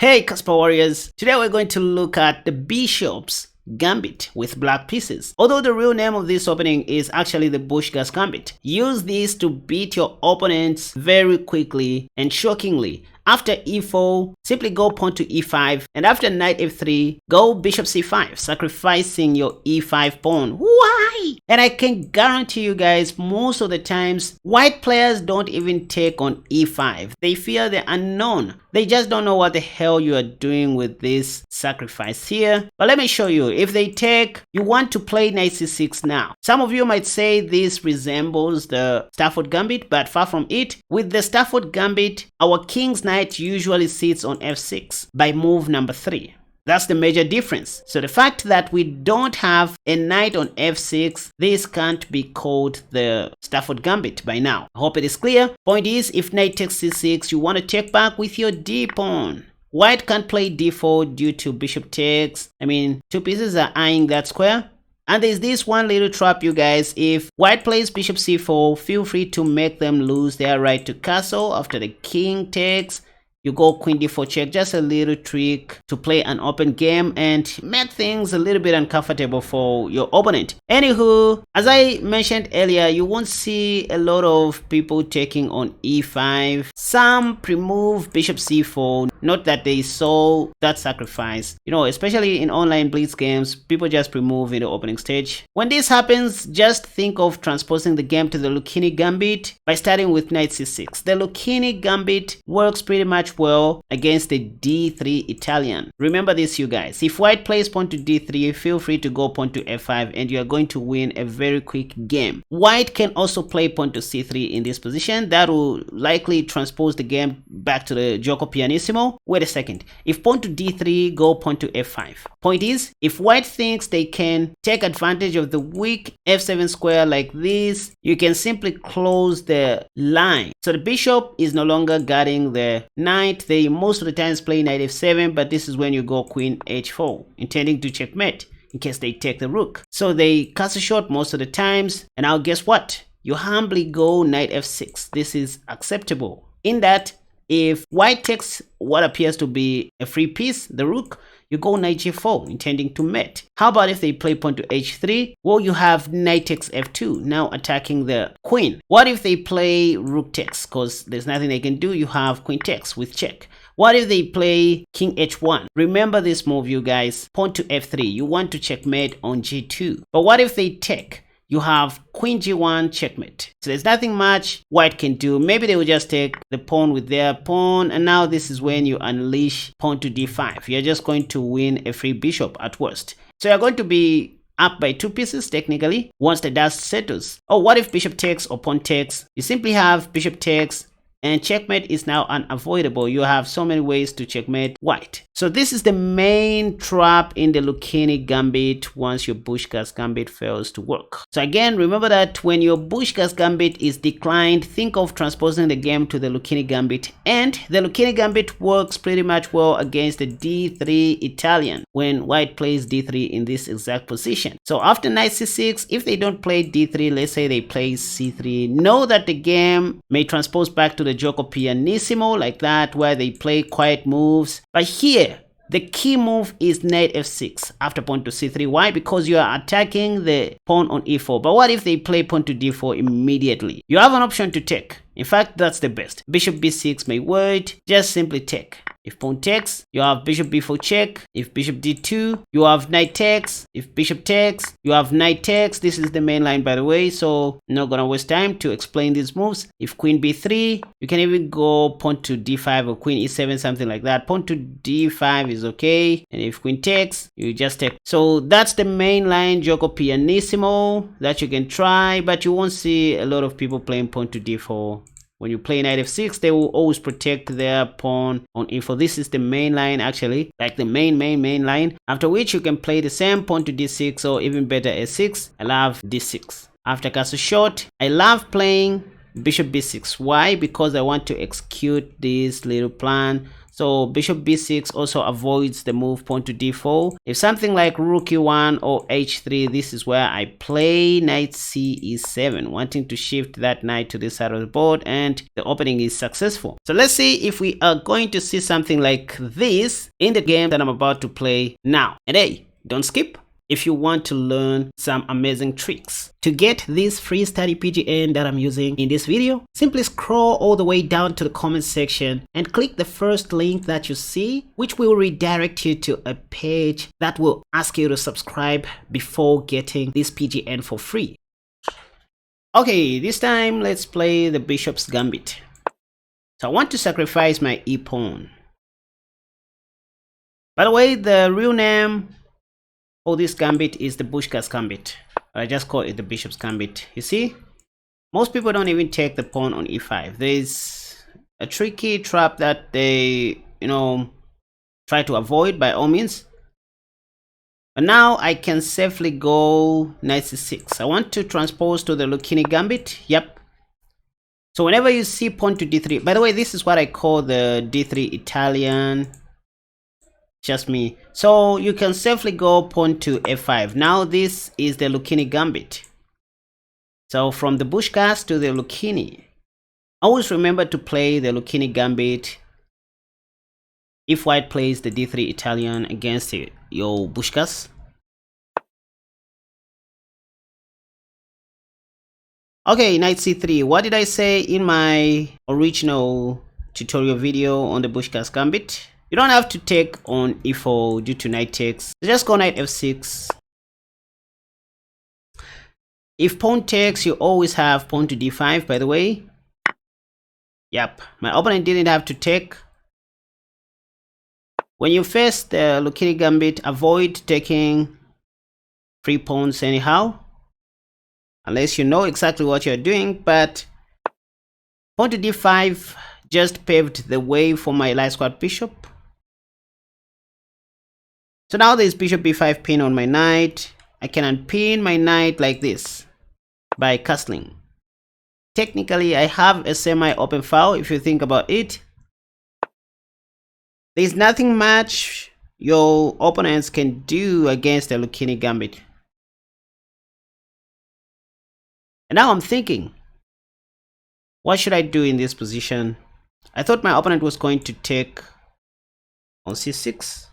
Hey Casper Warriors, today we're going to look at the Bishop's Gambit with black pieces. Although the real name of this opening is actually the Busch-Gambit. Use this to beat your opponents very quickly and shockingly. After e4, simply go pawn to e5, and after knight f3, go bishop c5, sacrificing your e5 pawn. Why? And I can guarantee you guys, most of the times, white players don't even take on e5. They fear the unknown. They just don't know what the hell you are doing with this sacrifice here. But let me show you. If they take, you want to play knight c6 now. Some of you might say this resembles the Stafford Gambit, but far from it. With the Stafford Gambit, our king's knight usually sits on f6 by move number 3. That's the major difference. So the fact that we don't have a knight on f6, this can't be called the Stafford Gambit by now. I hope it is clear. Point is, if knight takes c6, you want to take back with your d pawn. White can't play d4 due to bishop takes. I mean, two pieces are eyeing that square. And there's this one little trap, you guys. If white plays bishop c4, feel free to make them lose their right to castle. After the king takes, you go queen d4 check. Just a little trick to play an open game and make things a little bit uncomfortable for your opponent. Anywho, as I mentioned earlier, you won't see a lot of people taking on e5. Some pre-move bishop c4. Not that they saw that sacrifice. You know, especially in online blitz games, people just pre-move in the opening stage. When this happens, just think of transposing the game to the Lucchini Gambit by starting with knight c6. The Lucchini Gambit works pretty much well against the d3 Italian. Remember this, you guys. If white plays pawn to d3, feel free to go pawn to f5 and you are going to win a very quick game. White can also play pawn to c3 in this position. That will likely transpose the game back to the gioco pianissimo. Wait a second. If pawn to d3, go pawn to f5. Point is, if white thinks they can take advantage of the weak f7 square like this, you can simply close the line. So the bishop is no longer guarding the knight. They most of the times play knight f7, but this is when you go queen h4, intending to checkmate in case they take the rook. So they castle short most of the times, and now guess what? You humbly go knight f6. This is acceptable in that if white takes what appears to be a free piece, the rook, you go knight g4, intending to mate. How about if they play pawn to h3? Well, you have knight takes f2, now attacking the queen. What if they play rook takes? Because there's nothing they can do. You have queen takes with check. What if they play king h1? Remember this move, you guys. Pawn to f3. You want to checkmate on g2. But what if they take? You have queen g1 checkmate. So there's nothing much white can do. Maybe they will just take the pawn with their pawn, and now this is when you unleash pawn to d5. You're just going to win a free bishop at worst. So you're going to be up by 2 pieces technically once the dust settles. Oh, what if bishop takes or pawn takes? You simply have bishop takes, and checkmate is now unavoidable. You have so many ways to checkmate white. So this is the main trap in the Lucchini Gambit once your Busch-Gambit fails to work. So again, remember that when your Busch-Gambit is declined, think of transposing the game to the Lucchini Gambit. And the Lucchini Gambit works pretty much well against the d3 Italian when white plays d3 in this exact position. So after knight c6, if they don't play d3, let's say they play c3, know that the game may transpose back to the gioco pianissimo like that, where they play quiet moves. But here, the key move is knight f6 after pawn to c3. Why? Because you are attacking the pawn on e4. But what if they play pawn to d4 immediately? You have an option to take. In fact, that's the best. Bishop b6 may wait. Just simply take. If pawn takes, you have bishop b4 check. If bishop d2, you have knight takes. If bishop takes, you have knight takes. This is the main line, by the way, so I'm not gonna waste time to explain these moves. If queen b3, you can even go pawn to d5 or queen e7, something like that. Pawn to d5 is okay. And if queen takes, you just take. So that's the main line, gioco pianissimo, that you can try, but you won't see a lot of people playing pawn to d4. When you play knight f6, they will always protect their pawn on e4. This is the main line, actually, like the main line. After which you can play the same pawn to d6 or even better a6. I love d6. After castle short, I love playing bishop b6. Why? Because I want to execute this little plan So bishop b6 also avoids the move pawn to d4. If something like rook e1 or h3, this is where I play knight c e7, wanting to shift that knight to this side of the board, and the opening is successful. So let's see if we are going to see something like this in the game that I'm about to play now. And hey, don't skip if you want to learn some amazing tricks. To get this free study PGN that I'm using in this video, simply scroll all the way down to the comment section and click the first link that you see, which will redirect you to a page that will ask you to subscribe before getting this PGN for free. Okay, this time let's play the bishop's gambit. So I want to sacrifice my e-pawn. By the way, the real name for this gambit is the Busch-Gambit. I just call it the bishop's gambit. You see, most people don't even take the pawn on e5. There's a tricky trap that they, try to avoid by all means. But now I can safely go knight c6. I want to transpose to the Lucchini gambit. Yep. So whenever you see pawn to d3, by the way, this is what I call the d3 Italian. Just me. So you can safely go pawn to f5. Now this is the Lucchini gambit. So from the Busch-Gambit to the Lucchini, always remember to play the Lucchini gambit if white plays the d3 Italian against your Busch-Gambit. Okay, knight c3. What did I say in my original tutorial video on the Busch-Gambit gambit? You don't have to take on e4 due to knight takes. Just go knight f6. If pawn takes, you always have pawn to d5, by the way. Yep, my opponent didn't have to take. When you face the Lucchini gambit, avoid taking free pawns anyhow, unless you know exactly what you're doing. But pawn to d5 just paved the way for my light squad bishop. So now there's bishop b5 pin on my knight. I can unpin my knight like this by castling. Technically, I have a semi-open file if you think about it. There's nothing much your opponents can do against the Lucchini gambit. And now I'm thinking, what should I do in this position? I thought my opponent was going to take on c6.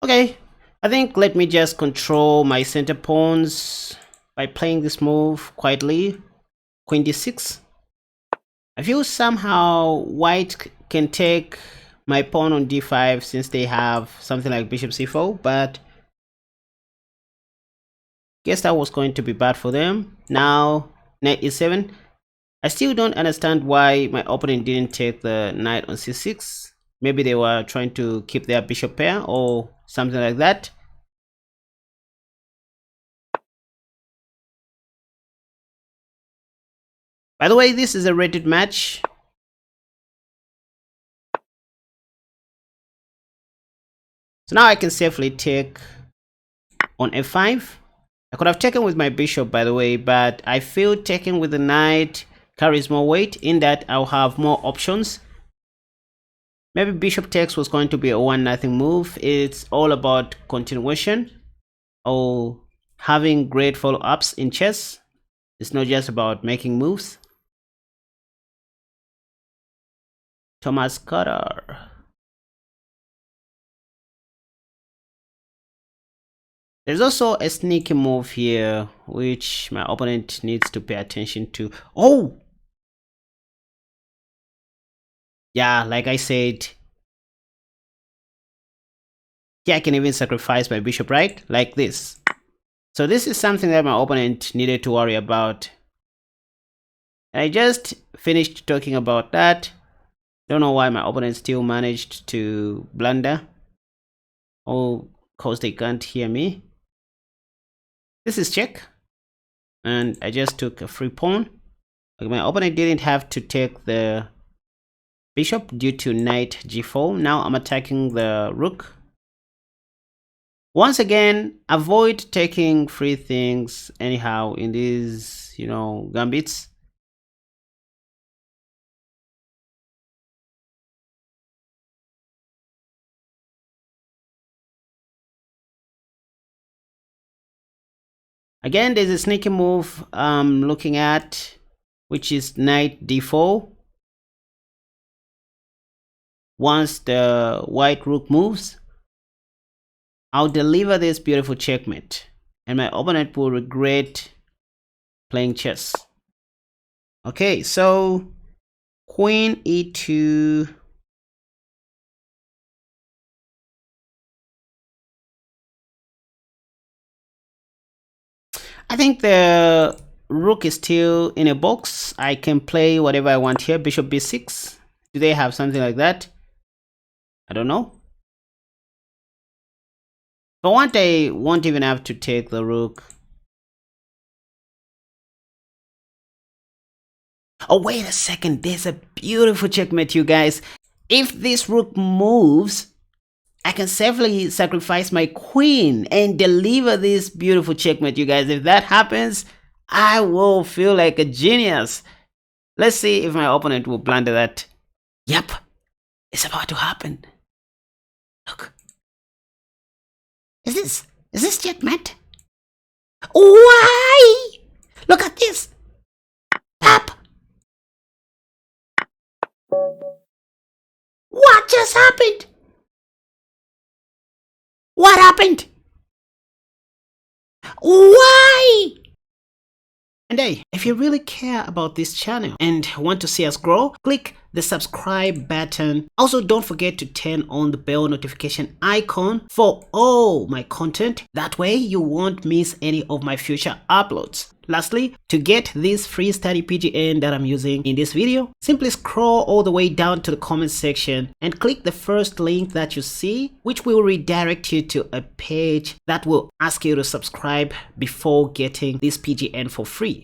Okay, I think let me just control my center pawns by playing this move quietly. Queen d6. I feel somehow white can take my pawn on d5 since they have something like bishop c4, but guess that was going to be bad for them. Now knight e7. I still don't understand why my opponent didn't take the knight on c6. Maybe they were trying to keep their bishop pair or something like that. By the way, this is a rated match. So now I can safely take on f5. I could have taken with my bishop, by the way, but I feel taking with the knight carries more weight in that I'll have more options. Maybe bishop takes was going to be a 1-0 move. It's all about continuation or having great follow-ups in chess. It's not just about making moves. Thomas Cutter. There's also a sneaky move here which my opponent needs to pay attention to. Oh! Yeah, like I said, here I can even sacrifice my bishop, right? Like this. So this is something that my opponent needed to worry about. And I just finished talking about that. Don't know why my opponent still managed to blunder. Oh, cause they can't hear me. This is check. And I just took a free pawn. Like my opponent didn't have to take the bishop due to knight g4. Now I'm attacking the rook. Once again, avoid taking free things anyhow in these, gambits. Again, there's a sneaky move I'm looking at, which is knight d4. Once the white rook moves, I'll deliver this beautiful checkmate, and my opponent will regret playing chess. Okay, so queen e2. I think the rook is still in a box. I can play whatever I want here. Bishop b6. Do they have something like that? I don't know. If I want, I won't even have to take the rook. Oh, wait a second. There's a beautiful checkmate, you guys. If this rook moves, I can safely sacrifice my queen and deliver this beautiful checkmate, you guys. If that happens, I will feel like a genius. Let's see if my opponent will blunder that. Yep, it's about to happen. Look. Is this checkmate? Why? Look at this. Tap. What just happened? What happened? Why? And hey, if you really care about this channel and want to see us grow, click the subscribe button. Also, don't forget to turn on the bell notification icon for all my content. That way you won't miss any of my future uploads. Lastly, to get this free study PGN that I'm using in this video, simply scroll all the way down to the comment section and click the first link that you see, which will redirect you to a page that will ask you to subscribe before getting this PGN for free.